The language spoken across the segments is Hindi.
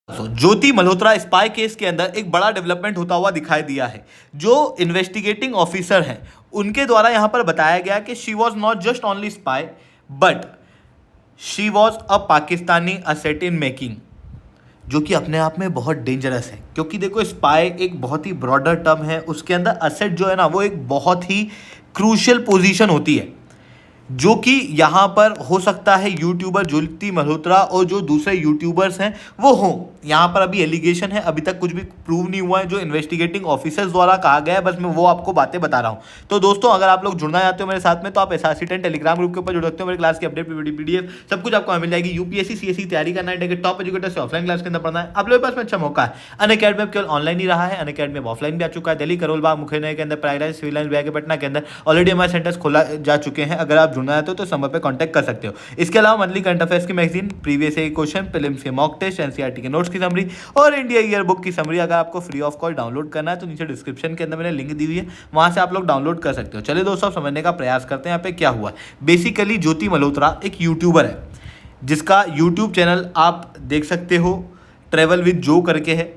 ज्योति मल्होत्रा स्पाई केस के अंदर एक बड़ा डेवलपमेंट होता हुआ दिखाई दिया है। जो इन्वेस्टिगेटिंग ऑफिसर हैं उनके द्वारा यहां पर बताया गया कि she was not just only spy but she was a Pakistani asset in making, जो कि अपने आप में बहुत डेंजरस है। क्योंकि देखो स्पाई एक बहुत ही ब्रॉडर टर्म है, उसके अंदर असेट जो है ना वो एक बहुत ही क्रूशियल पोजीशन होती है, जो कि यहाँ पर हो सकता है यूट्यूबर ज्योति मल्होत्रा और जो दूसरे यूट्यूबर्स हैं वो हों। यहाँ पर अभी एलिगेशन है, अभी तक कुछ भी प्रूव नहीं हुआ है, जो इन्वेस्टिगेटिंग ऑफिसर्स द्वारा कहा गया है, बस मैं वो आपको बातें बता रहा हूँ। तो दोस्तों अगर आप लोग जुड़ना चाहते हो मेरे साथ में तो आप SRC10 टेलीग्राम ग्रुप के ऊपर जुड़ सकते हो। मेरे क्लास की अपडेट PDF सब कुछ आपको मिल जाएगी। UPSC CSE तैयारी करना है, टॉप एजुकेटर से ऑफलाइन क्लास के अंदर पढ़ना है, आप लोगों के पास में अच्छा मौका है। अनअकैडमी अब केवल ऑनलाइन ही रहा है, अनअकैडमी अब ऑफलाइन भी आ चुका है। दिल्ली करोल बाग मुख्यालय के अंदर, प्राइराइज सिविल लाइन के पटना के अंदर ऑलरेडी हमारे सेंटर्स खोला जा चुके हैं। अगर आप जुड़ना चाहते हो तो संपर्क पे कांटेक्ट कर सकते हो। इसके अलावा मंथली करंट अफेयर्स की magazine, previous year question, prelims के मॉक टेस्ट, NCERT के नोट्स की समरी और इंडिया ईयर बुक की समरी अगर आपको फ्री ऑफ कॉस्ट डाउनलोड करना है तो नीचे डिस्क्रिप्शन के अंदर मैंने लिंक दी हुई है, वहां से आप लोग डाउनलोड कर सकते हो। चलिए दोस्तों समझने का प्रयास करते हैं यहाँ पे क्या हुआ है। बेसिकली ज्योति मल्होत्रा एक यूट्यूबर है जिसका यूट्यूब चैनल आप देख सकते हो, ट्रेवल विद जो करके है,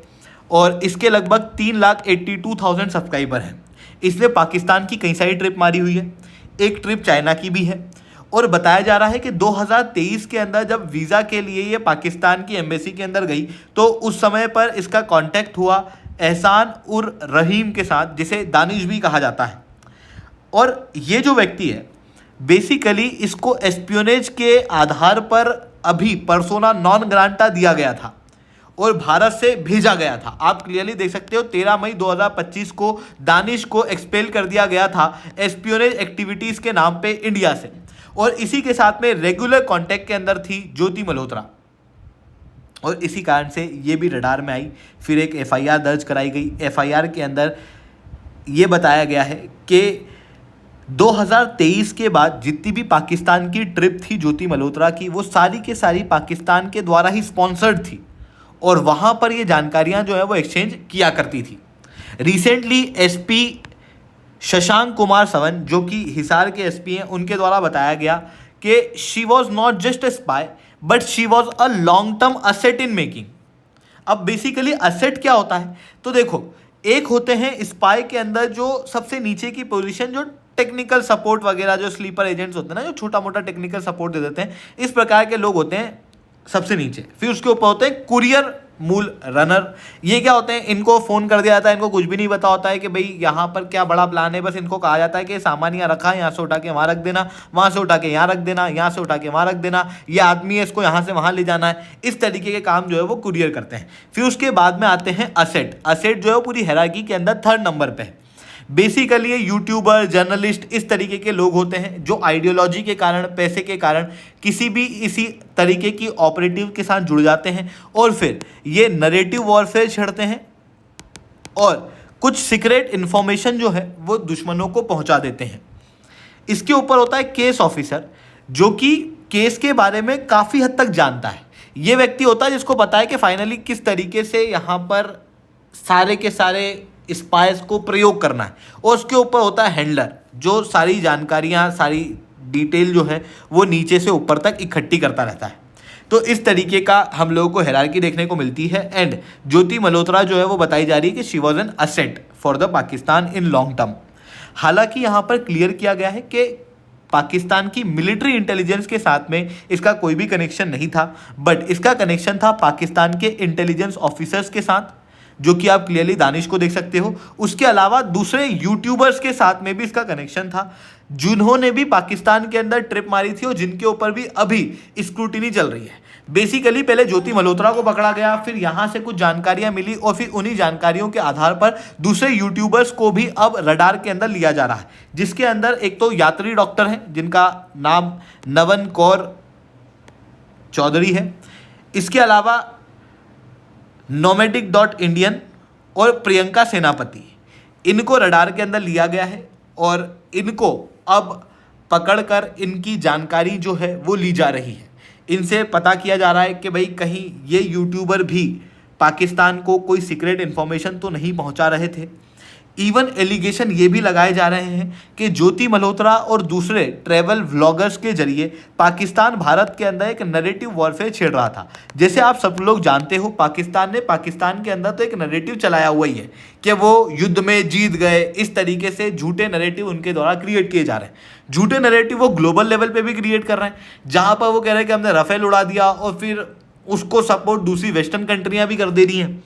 और इसके लगभग 3,82,000 सब्सक्राइबर हैं। इसने पाकिस्तान की कई सारी ट्रिप मारी हुई है, एक ट्रिप चाइना की भी है। और बताया जा रहा है कि 2023 के अंदर जब वीज़ा के लिए ये पाकिस्तान की एम्बेसी के अंदर गई तो उस समय पर इसका कांटेक्ट हुआ एहसान उर रहीम के साथ, जिसे दानिश भी कहा जाता है। और ये जो व्यक्ति है बेसिकली इसको एस्पियोनेज के आधार पर अभी पर्सोना नॉन ग्रांटा दिया गया था और भारत से भेजा गया था। आप क्लियरली देख सकते हो 13 मई 2025 को दानिश को एक्सपेल कर दिया गया था एस्पियोनेज एक्टिविटीज के नाम पे इंडिया से, और इसी के साथ में रेगुलर कांटेक्ट के अंदर थी ज्योति मल्होत्रा, और इसी कारण से ये भी रडार में आई। फिर एक FIR दर्ज कराई गई। FIR के अंदर ये बताया गया है कि 2023 के बाद जितनी भी पाकिस्तान की ट्रिप थी ज्योति मल्होत्रा की, वो सारी के सारी पाकिस्तान के द्वारा ही स्पॉन्सर्ड थी और वहाँ पर ये जानकारियाँ जो है वो एक्सचेंज किया करती थी। रिसेंटली SP शशांक कुमार सवन, जो कि हिसार के SP हैं, उनके द्वारा बताया गया कि she was not just a spy but she was a long term asset in making. अब बेसिकली असेट क्या होता है तो देखो, एक होते हैं स्पाई के अंदर जो सबसे नीचे की पोजीशन, जो टेक्निकल सपोर्ट वगैरह, जो स्लीपर एजेंट्स होते हैं ना, जो छोटा मोटा टेक्निकल सपोर्ट दे देते हैं, इस प्रकार के लोग होते हैं सबसे नीचे। फिर उसके ऊपर होते हैं कुरियर मूल रनर। ये क्या होते हैं, इनको फ़ोन कर दिया जाता है, इनको कुछ भी नहीं पता होता है कि भाई यहाँ पर क्या बड़ा प्लान है, बस इनको कहा जाता है कि सामान यहाँ रखा है, यहाँ से उठा के वहाँ रख देना, वहाँ से उठा के यहाँ रख देना, यहाँ से उठा के वहाँ रख देना, ये आदमी है इसको यहाँ से वहाँ ले जाना है। इस तरीके के काम जो है वो कुरियर करते हैं। फिर उसके बाद में आते हैं असेट। असेट जो है वो पूरी हायरार्की के अंदर 3rd नंबर पर है। बेसिकली ये यूट्यूबर, जर्नलिस्ट, इस तरीके के लोग होते हैं जो आइडियोलॉजी के कारण, पैसे के कारण किसी भी इसी तरीके की ऑपरेटिव के साथ जुड़ जाते हैं और फिर ये नरेटिव वॉरफेयर छेड़ते हैं और कुछ सीक्रेट इन्फॉर्मेशन जो है वो दुश्मनों को पहुंचा देते हैं। इसके ऊपर होता है केस ऑफिसर, जो कि केस के बारे में काफ़ी हद तक जानता है। ये व्यक्ति होता है जिसको पता है कि फाइनली किस तरीके से यहाँ पर सारे के सारे स्पाइस को प्रयोग करना है, और उसके ऊपर होता है हैंडलर, जो सारी जानकारियाँ, सारी डिटेल जो है वो नीचे से ऊपर तक इकट्ठी करता रहता है। तो इस तरीके का हम लोगों को हायरार्की देखने को मिलती है। एंड ज्योति मल्होत्रा जो है वो बताई जा रही है कि she was an asset for the Pakistan in long term. हालांकि यहाँ पर क्लियर किया गया है कि पाकिस्तान की मिलिट्री इंटेलिजेंस के साथ में इसका कोई भी कनेक्शन नहीं था, बट इसका कनेक्शन था पाकिस्तान के इंटेलिजेंस ऑफिसर्स के साथ, जो कि आप क्लियरली दानिश को देख सकते हो। उसके अलावा दूसरे यूट्यूबर्स के साथ में भी इसका कनेक्शन था, जिन्होंने भी पाकिस्तान के अंदर ट्रिप मारी थी और जिनके ऊपर भी अभी स्क्रूटिनी चल रही है। बेसिकली पहले ज्योति मल्होत्रा को पकड़ा गया, फिर यहाँ से कुछ जानकारियाँ मिली और फिर उन्हीं जानकारियों के आधार पर दूसरे यूट्यूबर्स को भी अब रडार के अंदर लिया जा रहा है, जिसके अंदर एक तो यात्री डॉक्टर हैं जिनका नाम नवन कौर चौधरी है। इसके अलावा नोमैडिक.इंडियन और प्रियंका सेनापति, इनको रडार के अंदर लिया गया है और इनको अब पकड़कर इनकी जानकारी जो है वो ली जा रही है। इनसे पता किया जा रहा है कि भाई कहीं ये यूट्यूबर भी पाकिस्तान को कोई सीक्रेट इन्फॉर्मेशन तो नहीं पहुंचा रहे थे। इवन एलिगेशन ये भी लगाए जा रहे हैं कि ज्योति मल्होत्रा और दूसरे ट्रैवल व्लॉगर्स के जरिए पाकिस्तान भारत के अंदर एक नैरेटिव वॉरफेयर छेड़ रहा था। जैसे आप सब लोग जानते हो, पाकिस्तान ने पाकिस्तान के अंदर तो एक नैरेटिव चलाया हुआ ही है कि वो युद्ध में जीत गए। इस तरीके से झूठे नैरेटिव उनके द्वारा क्रिएट किए जा रहे हैं। झूठे नैरेटिव वो ग्लोबल लेवल पे भी क्रिएट कर रहे हैं, जहां पर वो कह रहे हैं कि हमने राफेल उड़ा दिया और फिर उसको सपोर्ट दूसरी वेस्टर्न कंट्रियां भी कर दे रही हैं।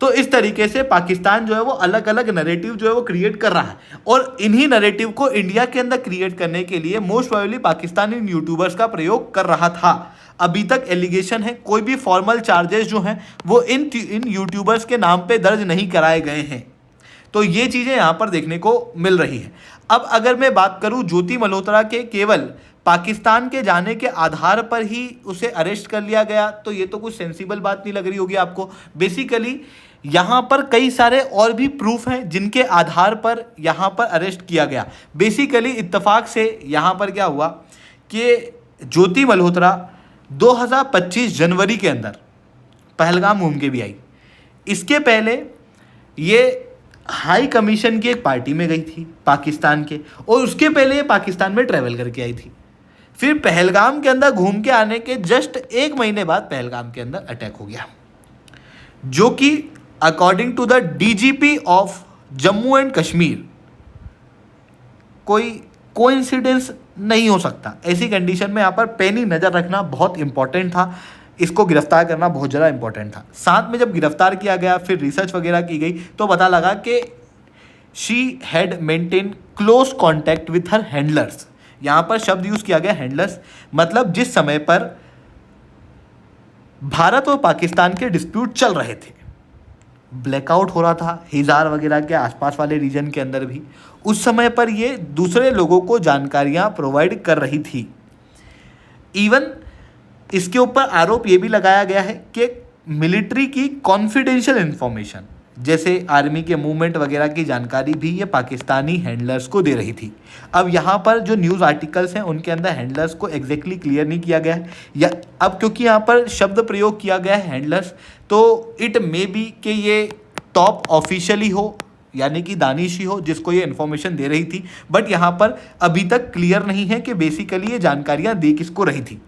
तो इस तरीके से पाकिस्तान जो है वो अलग अलग नैरेटिव जो है वो क्रिएट कर रहा है, और इन्हीं नैरेटिव को इंडिया के अंदर क्रिएट करने के लिए मोस्ट प्रोबेबली पाकिस्तान इन यूट्यूबर्स का प्रयोग कर रहा था। अभी तक एलिगेशन है, कोई भी फॉर्मल चार्जेस जो हैं वो इन यूट्यूबर्स के नाम पे दर्ज नहीं कराए गए हैं। तो ये चीज़ें यहाँ पर देखने को मिल रही हैं। अब अगर मैं बात करूँ ज्योति मल्होत्रा के केवल पाकिस्तान के जाने के आधार पर ही उसे अरेस्ट कर लिया गया, तो ये तो कुछ सेंसिबल बात नहीं लग रही होगी आपको। बेसिकली यहाँ पर कई सारे और भी प्रूफ हैं जिनके आधार पर यहाँ पर अरेस्ट किया गया। बेसिकली इत्तेफाक से यहाँ पर क्या हुआ कि ज्योति मल्होत्रा 2025 जनवरी के अंदर पहलगाम घूम के भी आई। इसके पहले ये हाई कमीशन की एक पार्टी में गई थी पाकिस्तान के, और उसके पहले ये पाकिस्तान में ट्रैवल करके आई थी। फिर पहलगाम के अंदर घूम के आने के जस्ट 1 महीने बाद पहलगाम के अंदर अटैक हो गया, जो कि according to the DGP of Jammu and Kashmir कोई कोइंसिडेंस नहीं हो सकता। ऐसी कंडीशन में यहाँ पर पैनी नज़र रखना बहुत इंपॉर्टेंट था, इसको गिरफ्तार करना बहुत ज़्यादा इंपॉर्टेंट था। साथ में जब गिरफ्तार किया गया, फिर रिसर्च वगैरह की गई, तो पता लगा कि she had maintain close contact with her handlers. यहाँ पर शब्द यूज़ किया गया हैंडलर्स, मतलब जिस समय पर भारत और पाकिस्तान के डिस्प्यूट चल रहे थे, ब्लैकआउट हो रहा था हिजार वगैरह के आसपास वाले रीजन के अंदर भी, उस समय पर ये दूसरे लोगों को जानकारियाँ प्रोवाइड कर रही थी। इवन इसके ऊपर आरोप ये भी लगाया गया है कि मिलिट्री की कॉन्फिडेंशियल इंफॉर्मेशन, जैसे आर्मी के मूवमेंट वगैरह की जानकारी भी ये पाकिस्तानी हैंडलर्स को दे रही थी। अब यहाँ पर जो न्यूज़ आर्टिकल्स हैं उनके अंदर हैंडलर्स को एग्जैक्टली क्लियर नहीं किया गया है, या अब क्योंकि यहाँ पर शब्द प्रयोग किया गया है हैंडलर्स, तो इट मे बी कि ये टॉप ऑफिशियली हो, यानी कि दानिश ही हो जिसको ये इन्फॉर्मेशन दे रही थी। बट यहाँ पर अभी तक क्लियर नहीं है कि बेसिकली ये जानकारियाँ दे किसको रही थी।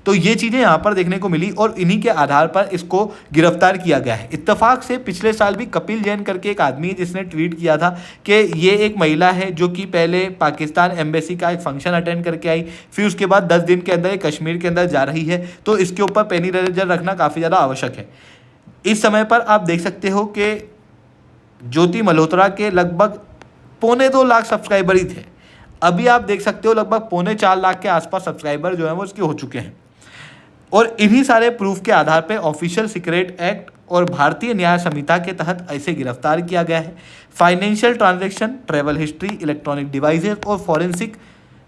तो ये चीज़ें यहाँ पर देखने को मिली और इन्हीं के आधार पर इसको गिरफ्तार किया गया है। इत्तेफाक से पिछले साल भी कपिल जैन करके एक आदमी है जिसने ट्वीट किया था कि ये एक महिला है जो कि पहले पाकिस्तान एम्बेसी का एक फंक्शन अटेंड करके आई, फिर उसके बाद 10 दिन के अंदर कश्मीर के अंदर जा रही है। तो इसके ऊपर पैनी नज़र रखना काफ़ी ज़्यादा आवश्यक है। इस समय पर आप देख सकते हो कि ज्योति मल्होत्रा के लगभग 2.25 लाख सब्सक्राइबर ही थे। अभी आप देख सकते हो लगभग 3.25 लाख के आसपास सब्सक्राइबर जो हैं वो उसके हो चुके हैं। और इन्हीं सारे प्रूफ के आधार पर ऑफिशियल सीक्रेट एक्ट और भारतीय न्याय संहिता के तहत ऐसे गिरफ्तार किया गया है। Financial transaction, travel history, electronic devices और फॉरेंसिक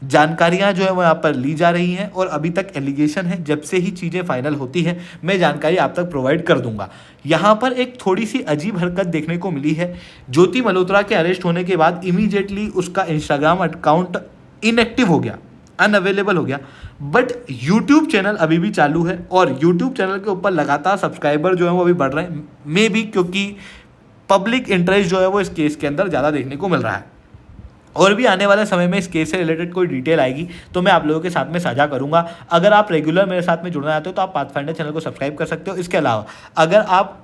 जानकारियां जो है वो यहाँ पर ली जा रही हैं और अभी तक एलिगेशन है। जब से ही चीज़ें फाइनल होती हैं मैं जानकारी आप तक प्रोवाइड कर दूंगा। यहाँ पर एक थोड़ी सी अजीब हरकत देखने को मिली है। ज्योति मल्होत्रा के अरेस्ट होने के बाद इमीडिएटली उसका इंस्टाग्राम अकाउंट इनएक्टिव हो गया, अनअवेलेबल हो गया, बट यूट्यूब चैनल अभी भी चालू है और यूट्यूब चैनल के ऊपर लगातार सब्सक्राइबर जो है वो अभी बढ़ रहे हैं। मे बी क्योंकि पब्लिक इंटरेस्ट जो है वो इस केस के अंदर ज़्यादा देखने को मिल रहा है। और भी आने वाले समय में इस केस से रिलेटेड कोई डिटेल आएगी तो मैं आप लोगों के साथ में साझा करूंगा। अगर आप रेगुलर मेरे साथ में जुड़ना चाहते हो तो आप पाथफाइंडर चैनल को सब्सक्राइब कर सकते हो। इसके अलावा अगर आप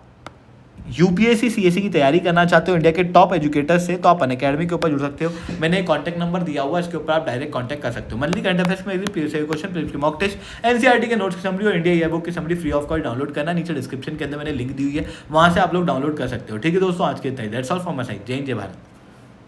यूपीएससी सीएससी की तैयारी करना चाहते हो इंडिया के टॉप एजुकेटर्स से तो आप अनअकैडमी के ऊपर जुड़ सकते हो। मैंने कॉन्टैक्ट नंबर दिया हुआ है, इसके ऊपर आप डायरेक्ट कॉन्टैक्ट कर सकते हो। मंथली करंट अफेयर्स में क्वेश्चन, मॉक टेस्ट, एनसीईआरटी के नोट्स की समरी और इंडिया ईयर बुक की summary free of cost download करना। नीचे डिस्क्रिप्शन के अंदर मैंने लिंक दी हुई है, वहां से आप लोग डाउनलोड कर सकते हो। ठीक है दोस्तों, आज के इतना ही। That's all from my side. जय हिंद, जय भारत।